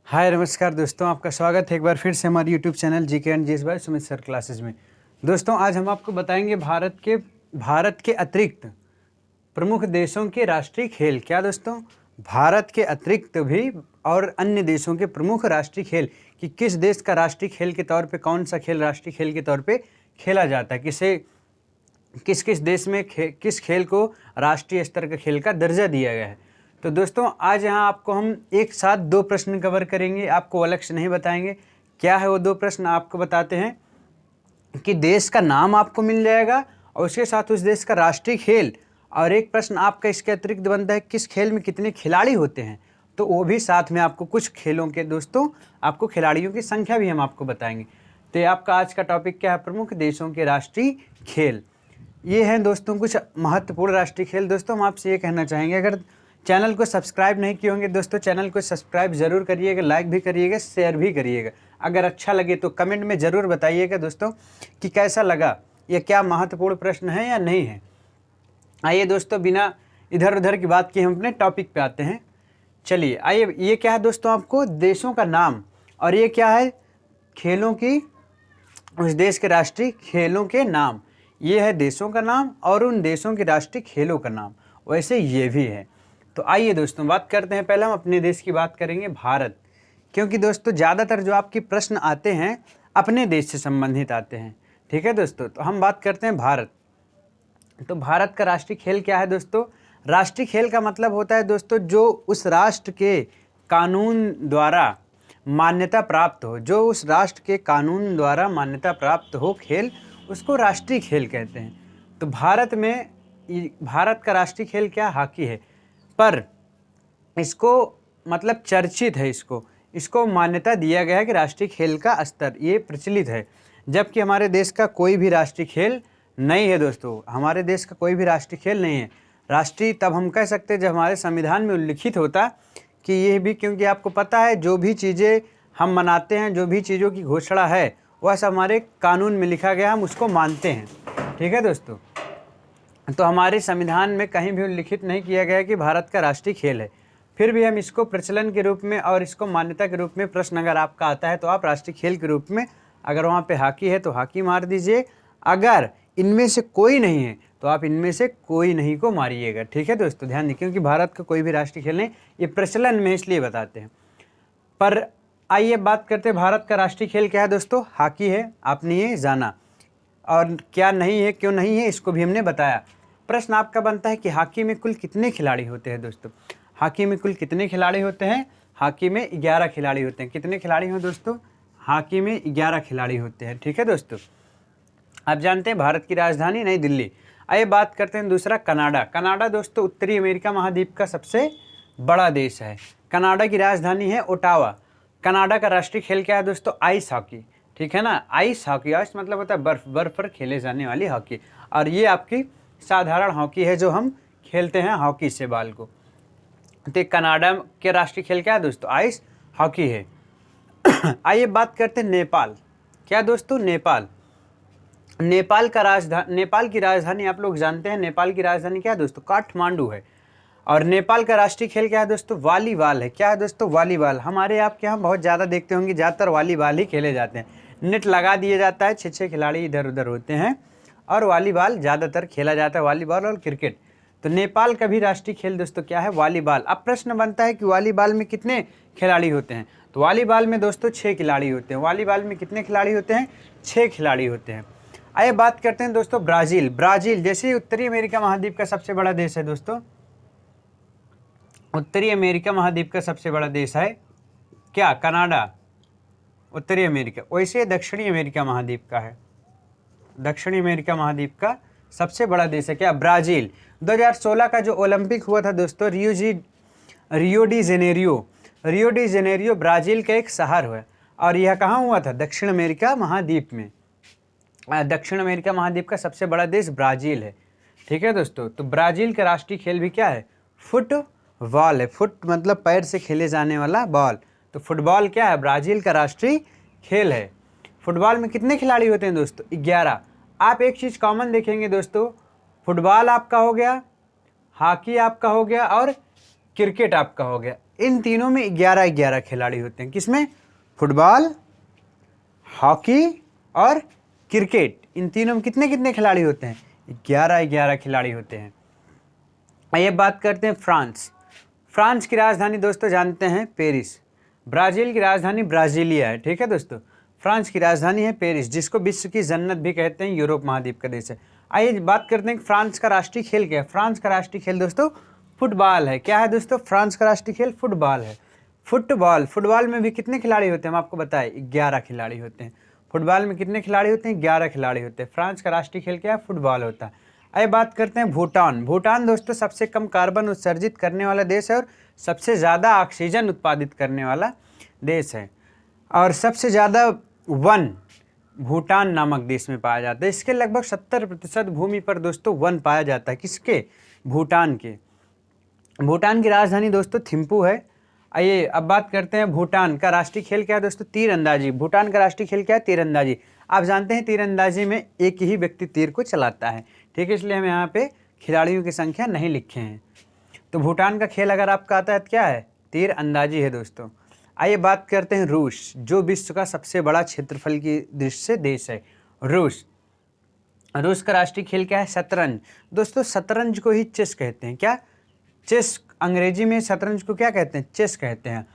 हाय नमस्कार दोस्तों, आपका स्वागत है एक बार फिर से हमारे YouTube channel GK and GS bye Sumit sir classes में। दोस्तों आज हम आपको बताएंगे भारत के अतिरिक्त प्रमुख देशों के राष्ट्रीय खेल। क्या दोस्तों? भारत के अतिरिक्त भी और अन्य देशों के प्रमुख राष्ट्रीय खेल कि किस देश का राष्ट्रीय खेल के तौर पे कौन सा खेल राष्ट्रीय खेल के तौर पे खेला जाता है, किस किस देश में किस खेल को राष्ट्रीय स्तर का खेल का दर्जा दिया गया है। तो दोस्तों आज यहाँ आपको हम एक साथ दो प्रश्न कवर करेंगे, आपको अलग से नहीं बताएंगे। क्या है वो दो प्रश्न? आपको बताते हैं कि देश का नाम आपको मिल जाएगा और उसके साथ उस देश का राष्ट्रीय खेल, और एक प्रश्न आपका इसके अतिरिक्त बनता है किस खेल में कितने खिलाड़ी होते हैं, तो वो भी साथ में आपको कुछ खेलों के दोस्तों आपको खिलाड़ियों की संख्या भी हम आपको बताएंगे। तो ये आपका आज का टॉपिक क्या है? प्रमुख देशों के राष्ट्रीय खेल। ये हैं दोस्तों कुछ महत्वपूर्ण राष्ट्रीय खेल। दोस्तों हम आपसे ये कहना चाहेंगे, अगर चैनल को सब्सक्राइब नहीं किए होंगे दोस्तों, चैनल को सब्सक्राइब ज़रूर करिएगा, लाइक भी करिएगा, शेयर भी करिएगा। अगर अच्छा लगे तो कमेंट में ज़रूर बताइएगा दोस्तों कि कैसा लगा, ये क्या महत्वपूर्ण प्रश्न है या नहीं है। आइए दोस्तों बिना इधर उधर की बात किए हम अपने टॉपिक पे आते हैं। चलिए आइए, ये क्या है दोस्तों? आपको देशों का नाम, और ये क्या है? खेलों की, उस देश के राष्ट्रीय खेलों के नाम। ये है देशों का नाम और उन देशों के राष्ट्रीय खेलों का नाम। वैसे ये भी है। तो आइए दोस्तों बात करते हैं। पहले हम अपने देश की बात करेंगे, भारत, क्योंकि दोस्तों ज़्यादातर जो आपके प्रश्न आते हैं अपने देश से संबंधित आते हैं। ठीक है दोस्तों, तो हम बात करते हैं भारत। तो भारत का राष्ट्रीय खेल क्या है दोस्तों? राष्ट्रीय खेल का मतलब होता है दोस्तों जो उस राष्ट्र के कानून द्वारा मान्यता प्राप्त हो, जो उस राष्ट्र के कानून द्वारा मान्यता प्राप्त हो खेल, उसको राष्ट्रीय खेल कहते हैं। तो भारत का राष्ट्रीय खेल क्या? हॉकी है। पर इसको मतलब चर्चित है, इसको मान्यता दिया गया है कि राष्ट्रीय खेल का स्तर ये प्रचलित है, जबकि हमारे देश का कोई भी राष्ट्रीय खेल नहीं है दोस्तों। हमारे देश का कोई भी राष्ट्रीय खेल नहीं है। राष्ट्रीय तब हम कह सकते हैं जब हमारे संविधान में उल्लिखित होता कि ये भी, क्योंकि आपको पता है जो भी चीज़ें हम मनाते हैं, जो भी चीज़ों की घोषणा है वह सब हमारे कानून में लिखा गया, हम उसको मानते हैं। ठीक है दोस्तों, तो हमारे संविधान में कहीं भी उल्लिखित नहीं किया गया कि भारत का राष्ट्रीय खेल है, फिर भी हम इसको प्रचलन के रूप में और इसको मान्यता के रूप में, प्रश्न अगर आपका आता है तो आप राष्ट्रीय खेल के रूप में, अगर वहाँ पे हॉकी है तो हॉकी मार दीजिए, अगर इनमें से कोई नहीं है तो आप इनमें से कोई नहीं को मारिएगा। ठीक है दोस्तों, ध्यान दें, क्योंकि भारत का कोई भी राष्ट्रीय खेल नहीं, ये प्रचलन में इसलिए बताते हैं। पर आइए बात करते हैं भारत का राष्ट्रीय खेल क्या है दोस्तों? हॉकी है, आपने ये जाना, और क्या नहीं है, क्यों नहीं है, इसको भी हमने बताया। प्रश्न आपका बनता है कि हॉकी में कुल कितने खिलाड़ी होते हैं दोस्तों? हॉकी में कुल कितने खिलाड़ी होते हैं? हॉकी में 11 खिलाड़ी होते हैं। कितने खिलाड़ी हैं दोस्तों? हॉकी में 11 खिलाड़ी होते हैं। ठीक है दोस्तों, आप जानते हैं भारत की राजधानी नई दिल्ली। आइए बात करते हैं दूसरा, कनाडा। कनाडा दोस्तों उत्तरी अमेरिका महाद्वीप का सबसे बड़ा देश है। कनाडा की राजधानी है ओटावा। कनाडा का राष्ट्रीय खेल क्या है दोस्तों? Ice hockey. ठीक है ना, आइस हॉकी। आइस मतलब होता है बर्फ पर खेले जाने वाली हॉकी, और ये आपकी साधारण हॉकी है जो हम खेलते हैं हॉकी से बाल को। तो कनाडा के राष्ट्रीय खेल क्या है दोस्तों? आइस हॉकी है। आइए बात करते हैं नेपाल। क्या दोस्तों? नेपाल की राजधानी आप लोग जानते हैं, नेपाल की राजधानी क्या है दोस्तों? काठमांडू है। और नेपाल का राष्ट्रीय खेल क्या है दोस्तों? वॉलीबॉल है। क्या है दोस्तों? वॉलीबॉल। हमारे आपके यहाँ बहुत ज़्यादा देखते होंगे, ज़्यादातर वॉलीबॉल ही खेले जाते हैं। नेट लगा दिया जाता है, 6 खिलाड़ी इधर उधर होते हैं, और वॉलीबॉल ज़्यादातर खेला जाता है, वॉलीबॉल और क्रिकेट। तो नेपाल का भी राष्ट्रीय खेल दोस्तों क्या है? वॉलीबॉल। अब प्रश्न बनता है कि वॉलीबॉल में कितने खिलाड़ी होते हैं? तो वॉलीबॉल में दोस्तों 6 खिलाड़ी होते हैं। वॉलीबॉल में कितने खिलाड़ी होते हैं? 6 खिलाड़ी होते हैं। आइए बात करते हैं दोस्तों ब्राज़ील। ब्राज़ील जैसे उत्तरी अमेरिका महाद्वीप का सबसे बड़ा देश है दोस्तों, उत्तरी अमेरिका महाद्वीप का सबसे बड़ा देश है क्या? कनाडा। उत्तरी अमेरिका, वैसे दक्षिणी अमेरिका महाद्वीप का है। दक्षिणी अमेरिका महाद्वीप का सबसे बड़ा देश है क्या? ब्राज़ील। 2016 का जो ओलंपिक हुआ था दोस्तों, रियो डी जेनेरियो ब्राज़ील का एक शहर हुआ, और यह कहाँ हुआ था? दक्षिण अमेरिका महाद्वीप में। दक्षिण अमेरिका महाद्वीप का सबसे बड़ा देश ब्राज़ील है। ठीक है दोस्तों, तो ब्राज़ील का राष्ट्रीय खेल भी क्या है? फुटबॉल है। फुट मतलब पैर से खेले जाने वाला बॉल, तो फुटबॉल क्या है? ब्राज़ील का राष्ट्रीय खेल है। फुटबॉल में कितने खिलाड़ी होते हैं दोस्तों? 11। आप एक चीज़ कॉमन देखेंगे दोस्तों, फुटबॉल आपका हो गया, हॉकी आपका हो गया, और क्रिकेट आपका हो गया। इन तीनों में 11-11 खिलाड़ी होते हैं। किसमें? फुटबॉल, हॉकी और क्रिकेट। इन तीनों में कितने कितने खिलाड़ी होते हैं? 11-11 खिलाड़ी होते हैं। आइए बात करते हैं फ्रांस। फ्रांस की राजधानी दोस्तों जानते हैं पेरिस। ब्राज़ील की राजधानी ब्राज़ीलिया है। ठीक है दोस्तों, फ्रांस की राजधानी है पेरिस, जिसको विश्व की जन्नत भी कहते हैं, यूरोप महाद्वीप का देश है। आइए बात करते हैं कि फ्रांस का राष्ट्रीय खेल क्या है। फ्रांस का राष्ट्रीय खेल दोस्तों फुटबॉल है। क्या है दोस्तों? फ्रांस का राष्ट्रीय खेल फुटबॉल है। फुटबॉल में भी कितने खिलाड़ी होते हैं हम आपको बताएं? 11 खिलाड़ी होते हैं। फुटबॉल में कितने खिलाड़ी होते हैं? 11 खिलाड़ी होते हैं। फ्रांस का राष्ट्रीय खेल क्या है? फुटबॉल होता है। आइए बात करते हैं भूटान। भूटान दोस्तों सबसे कम कार्बन उत्सर्जित करने वाला देश है और सबसे ज़्यादा ऑक्सीजन उत्पादित करने वाला देश है, और सबसे ज़्यादा वन भूटान नामक देश में पाया जाता है। इसके लगभग 70% भूमि पर दोस्तों वन पाया जाता है। किसके? भूटान के। भूटान की राजधानी दोस्तों थिम्पू है। आइए अब बात करते हैं भूटान का राष्ट्रीय खेल क्या है दोस्तों? तीरंदाजी। भूटान का राष्ट्रीय खेल क्या है? तीरंदाजी। आप जानते हैं तीरंदाजी में एक ही व्यक्ति तीर को चलाता है। ठीक है, इसलिए हम यहाँ पे खिलाड़ियों की संख्या नहीं लिखे हैं। तो भूटान का खेल अगर आपका आता है तो क्या है? तीरंदाजी है दोस्तों। आइए बात करते हैं रूस, जो विश्व का सबसे बड़ा क्षेत्रफल की दृष्टि से देश है। रूस का राष्ट्रीय खेल क्या है? शतरंज। दोस्तों शतरंज को ही चेस कहते हैं। क्या? चेस। अंग्रेजी में शतरंज को क्या कहते हैं? चेस कहते हैं।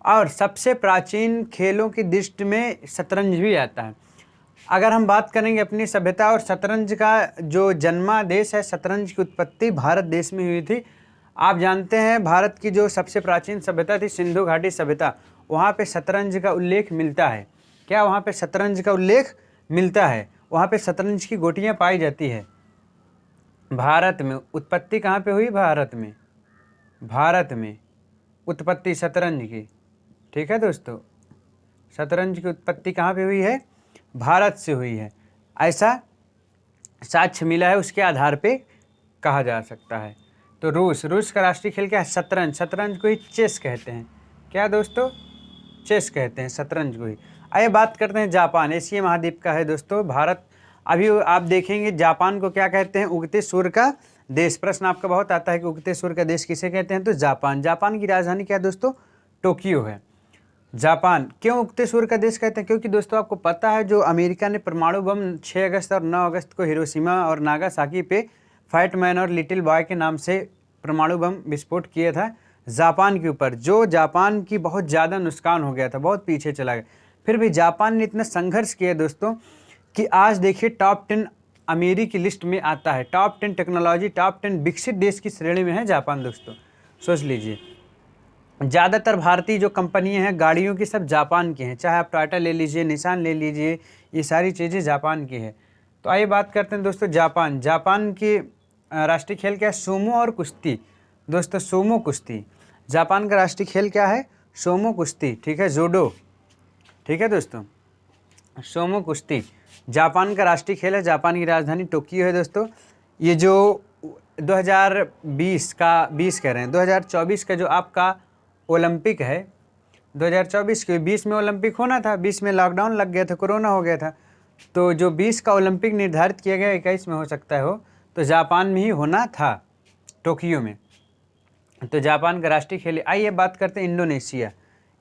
और सबसे प्राचीन खेलों की दृष्टि में शतरंज भी आता है। अगर हम बात करेंगे अपनी सभ्यता और शतरंज का जो जन्मादेश है, शतरंज की उत्पत्ति भारत देश में हुई थी। आप जानते हैं भारत की जो सबसे प्राचीन सभ्यता थी सिंधु घाटी सभ्यता, वहाँ पे शतरंज का उल्लेख मिलता है। क्या? वहाँ पे शतरंज का उल्लेख मिलता है। वहाँ पे शतरंज की गोटियाँ पाई जाती है। भारत में उत्पत्ति कहाँ पे हुई? भारत में उत्पत्ति शतरंज की। ठीक है दोस्तों, शतरंज की उत्पत्ति कहाँ पे हुई है? भारत से हुई है। ऐसा साक्ष्य मिला है, उसके आधार पे कहा जा सकता है। तो रूस का राष्ट्रीय खेल क्या है? शतरंज। शतरंज को ही चेस कहते हैं। क्या दोस्तों? चेस कहते हैं शतरंज को ही। आइए बात करते हैं जापान। एशिया महाद्वीप का है दोस्तों भारत। अभी आप देखेंगे जापान को क्या कहते हैं? उगते सूर्य का देश। प्रश्न आपका बहुत आता है कि उगते सूर्य का देश किसे कहते हैं? तो जापान। जापान की राजधानी क्या है दोस्तों? टोक्यो है। जापान क्यों उगते सूर्य का देश कहते हैं? क्योंकि दोस्तों आपको पता है जो अमेरिका ने परमाणु बम 6 अगस्त और 9 अगस्त को हिरोशिमा और नागासाकी पे फैट मैन और लिटिल बॉय के नाम से परमाणु बम विस्फोट किया था जापान के ऊपर, जो जापान की बहुत ज़्यादा नुकसान हो गया था, बहुत पीछे चला गया। फिर भी जापान ने इतना संघर्ष किया दोस्तों कि आज देखिए टॉप 10 अमीरी की लिस्ट में आता है। टॉप 10 टेक्नोलॉजी, टॉप 10 विकसित देश की श्रेणी में है जापान दोस्तों। सोच लीजिए, ज़्यादातर भारतीय जो कंपनियां हैं गाड़ियों की सब जापान की हैं। चाहे आप टाटा ले लीजिए, निसान ले लीजिए, ये सारी चीज़ें जापान की है। तो आइए बात करते हैं दोस्तों जापान की राष्ट्रीय खेल क्या है? सोमो और कुश्ती। दोस्तों सोमो कुश्ती। जापान का राष्ट्रीय खेल क्या है? सोमो कुश्ती। ठीक है, जूडो। ठीक है दोस्तों, सोमो कुश्ती जापान का राष्ट्रीय खेल है। जापान की राजधानी टोक्यो है दोस्तों। ये जो 2020 कह रहे हैं, 2024 का जो आपका ओलंपिक है, 2024 के 20 में ओलंपिक होना था, 20 में लॉकडाउन लग गया था, कोरोना हो गया था। तो जो 20 का ओलंपिक निर्धारित किया गया 21 में हो सकता है हो, तो जापान में ही होना था, टोक्यो में। तो जापान का राष्ट्रीय खेल। आइए बात करते हैं इंडोनेशिया।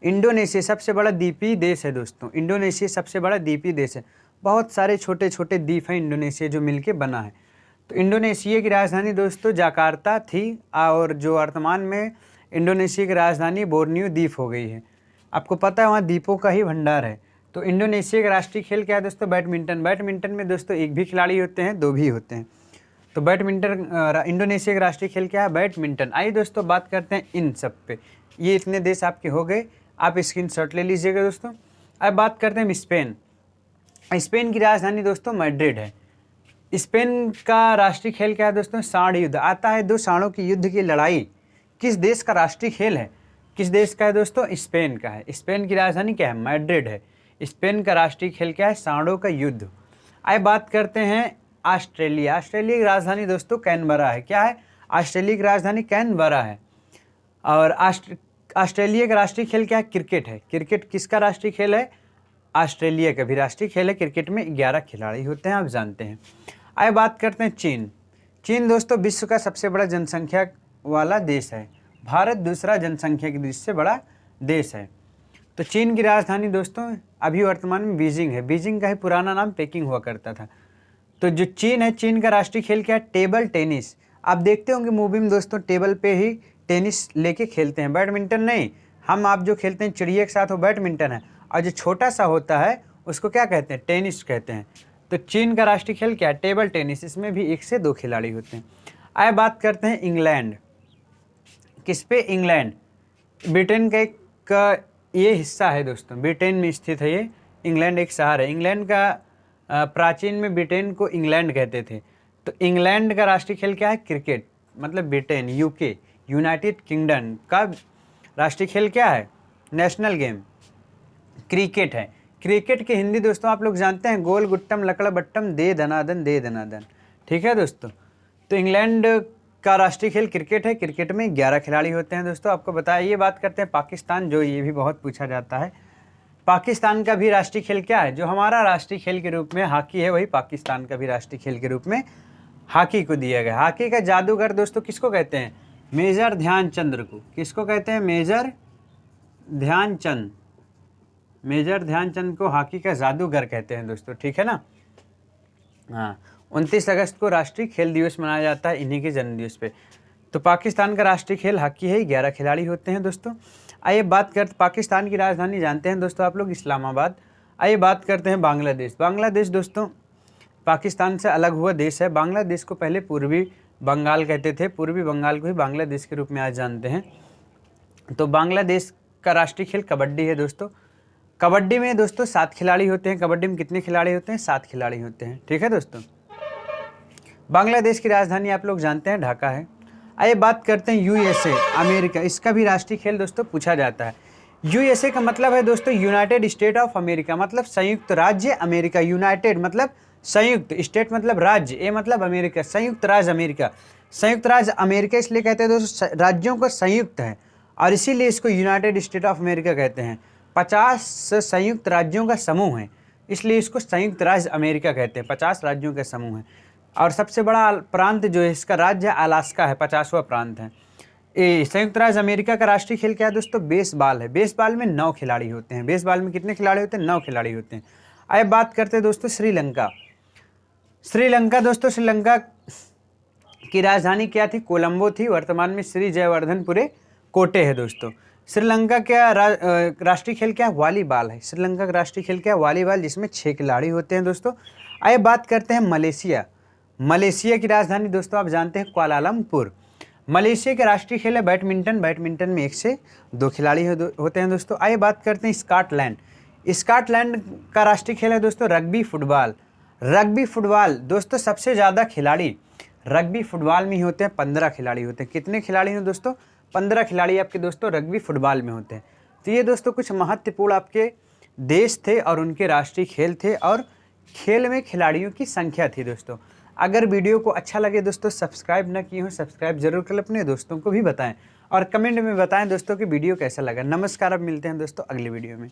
इंडोनेशिया सबसे बड़ा द्वीपीय देश है दोस्तों। इंडोनेशिया सबसे बड़ा द्वीपीय देश है। बहुत सारे छोटे छोटे द्वीप हैं इंडोनेशिया जो मिलके बना है। तो इंडोनेशिया की राजधानी दोस्तों जाकार्ता थी, और जो वर्तमान में इंडोनेशिया की राजधानी बोर्नियो द्वीप हो गई है। आपको पता है वहाँ द्वीपों का ही भंडार है। तो इंडोनेशिया का राष्ट्रीय खेल क्या है दोस्तों? बैडमिंटन। बैडमिंटन में दोस्तों एक भी खिलाड़ी होते हैं, दो भी होते हैं। तो बैडमिंटन इंडोनेशिया का राष्ट्रीय खेल क्या है? बैडमिंटन। आइए दोस्तों बात करते हैं इन सब पे। ये इतने देश आपके हो गए, आप स्क्रीनशॉट ले लीजिएगा दोस्तों। अब बात करते हैं स्पेन। स्पेन की राजधानी दोस्तों मैड्रिड है। स्पेन का राष्ट्रीय खेल क्या है दोस्तों? सांड युद्ध। आता है दो सांडों की युद्ध की लड़ाई। किस देश का राष्ट्रीय खेल है? किस देश का है दोस्तों? स्पेन का है। स्पेन की राजधानी क्या है? मैड्रिड है। स्पेन का राष्ट्रीय खेल क्या है? सांडों का युद्ध। आइए बात करते हैं ऑस्ट्रेलिया। ऑस्ट्रेलिया की राजधानी दोस्तों कैनबरा है। क्या है? ऑस्ट्रेलिया की राजधानी कैनबरा है। और ऑस्ट्रेलिया का राष्ट्रीय खेल क्या है? क्रिकेट है। क्रिकेट किसका राष्ट्रीय खेल है? ऑस्ट्रेलिया का भी राष्ट्रीय खेल है। क्रिकेट में 11 खिलाड़ी होते हैं, आप जानते हैं। आइए बात करते हैं चीन। चीन दोस्तों विश्व का सबसे बड़ा जनसंख्या वाला देश है। भारत दूसरा जनसंख्या की दृष्टि से बड़ा देश है। तो चीन की राजधानी दोस्तों अभी वर्तमान में बीजिंग है। बीजिंग का ही पुराना नाम पेकिंग हुआ करता था। तो जो चीन है, चीन का राष्ट्रीय खेल क्या है? Table tennis. आप देखते होंगे मूवी में दोस्तों, टेबल पे ही टेनिस लेके खेलते हैं, बैडमिंटन नहीं। हम आप जो खेलते हैं चिड़िया के साथ वो बैडमिंटन है, और जो छोटा सा होता है उसको क्या कहते हैं? टेनिस कहते हैं। तो चीन का राष्ट्रीय खेल क्या है? Table tennis. इसमें भी 1 से 2 खिलाड़ी होते हैं। आइए बात करते हैं इंग्लैंड। किस पे? इंग्लैंड ब्रिटेन का एक ये हिस्सा है दोस्तों, ब्रिटेन में स्थित है ये। इंग्लैंड एक शहर है। इंग्लैंड का प्राचीन में ब्रिटेन को इंग्लैंड कहते थे। तो इंग्लैंड का राष्ट्रीय खेल क्या है? क्रिकेट। मतलब ब्रिटेन, यूके, यूनाइटेड किंगडम का राष्ट्रीय खेल क्या है? नेशनल गेम क्रिकेट है। क्रिकेट की हिंदी दोस्तों आप लोग जानते हैं, गोल गुट्टम लकड़ बट्टम दे दनादन दे दनादन। ठीक है दोस्तों। तो इंग्लैंड का राष्ट्रीय खेल क्रिकेट है। क्रिकेट में 11 खिलाड़ी होते हैं दोस्तों, आपको बताया। ये बात करते हैं पाकिस्तान, जो ये भी बहुत पूछा जाता है। पाकिस्तान का भी राष्ट्रीय खेल क्या है? जो हमारा राष्ट्रीय खेल के रूप में हॉकी है, वही पाकिस्तान का भी राष्ट्रीय खेल के रूप में हॉकी को दिया गया। हॉकी का जादूगर दोस्तों किसको कहते हैं? मेजर ध्यानचंद को। किसको कहते हैं? मेजर ध्यानचंद। मेजर ध्यानचंद को हॉकी का जादूगर कहते हैं दोस्तों। ठीक है ना। हाँ, 29 अगस्त को राष्ट्रीय खेल दिवस मनाया जाता है इन्हीं के जन्मदिवस पे। तो पाकिस्तान का राष्ट्रीय खेल हॉकी है। 11 खिलाड़ी होते हैं दोस्तों। आइए बात करते, पाकिस्तान की राजधानी जानते हैं दोस्तों आप लोग, इस्लामाबाद। आइए बात करते हैं बांग्लादेश। बांग्लादेश दोस्तों पाकिस्तान से अलग हुआ देश है। बांग्लादेश को पहले पूर्वी बंगाल कहते थे। पूर्वी बंगाल को ही बांग्लादेश के रूप में आज जानते हैं। तो बांग्लादेश का राष्ट्रीय खेल कबड्डी है दोस्तों। कबड्डी में दोस्तों 7 खिलाड़ी होते हैं। कबड्डी में कितने खिलाड़ी होते हैं? 7 खिलाड़ी होते हैं। ठीक है दोस्तों। बांग्लादेश की राजधानी आप लोग जानते हैं ढाका है। आइए बात करते हैं यूएसए, अमेरिका। इसका भी राष्ट्रीय खेल दोस्तों पूछा जाता है। यूएसए का मतलब है दोस्तों यूनाइटेड स्टेट ऑफ अमेरिका, मतलब संयुक्त राज्य अमेरिका। यूनाइटेड मतलब संयुक्त, स्टेट मतलब राज्य, ए मतलब अमेरिका, संयुक्त राज्य अमेरिका। संयुक्त राज्य अमेरिका इसलिए कहते हैं दोस्तों, राज्यों का संयुक्त है, और इसीलिए इसको यूनाइटेड स्टेट ऑफ अमेरिका कहते हैं। 50 संयुक्त राज्यों का समूह है, इसलिए इसको संयुक्त राज्य अमेरिका कहते हैं। 50 राज्यों का समूह है। और सबसे बड़ा प्रांत जो है इसका राज्य अलास्का है, 50वां प्रांत है। ये संयुक्त राज्य अमेरिका का राष्ट्रीय खेल क्या है दोस्तों? बेसबॉल है। बेसबॉल में 9 खिलाड़ी होते हैं। बेसबॉल में कितने खिलाड़ी होते हैं? 9 खिलाड़ी होते हैं। आइए बात करते हैं दोस्तों श्रीलंका। श्रीलंका दोस्तों, श्रीलंका की राजधानी क्या थी? कोलंबो थी। वर्तमान में श्री जयवर्धनपुरे कोटे है दोस्तों। श्रीलंका का राष्ट्रीय खेल क्या है? वॉलीबॉल है। श्रीलंका का राष्ट्रीय खेल क्या है? वॉलीबॉल, जिसमें 6 खिलाड़ी होते हैं दोस्तों। आइए बात करते हैं मलेशिया। मलेशिया की राजधानी दोस्तों आप जानते हैं कुआलालंपुर। मलेशिया के राष्ट्रीय खेल है बैडमिंटन। बैडमिंटन में 1 से 2 खिलाड़ी होते हैं दोस्तों। आइए बात करते हैं स्कॉटलैंड। स्कॉटलैंड का राष्ट्रीय खेल है दोस्तों रग्बी फुटबॉल। रग्बी फुटबॉल दोस्तों सबसे ज़्यादा खिलाड़ी रग्बी फुटबॉल में ही होते हैं। 15 खिलाड़ी होते हैं। कितने खिलाड़ी हैं दोस्तों? 15 खिलाड़ी आपके दोस्तों रग्बी फुटबॉल में होते हैं। तो ये दोस्तों कुछ महत्वपूर्ण आपके देश थे और उनके राष्ट्रीय खेल थे, और खेल में खिलाड़ियों की संख्या थी दोस्तों। अगर वीडियो को अच्छा लगे दोस्तों, सब्सक्राइब ना किए हो, सब्सक्राइब जरूर कर, अपने दोस्तों को भी बताएं, और कमेंट में बताएं दोस्तों कि वीडियो कैसा लगा। नमस्कार, अब मिलते हैं दोस्तों अगली वीडियो में।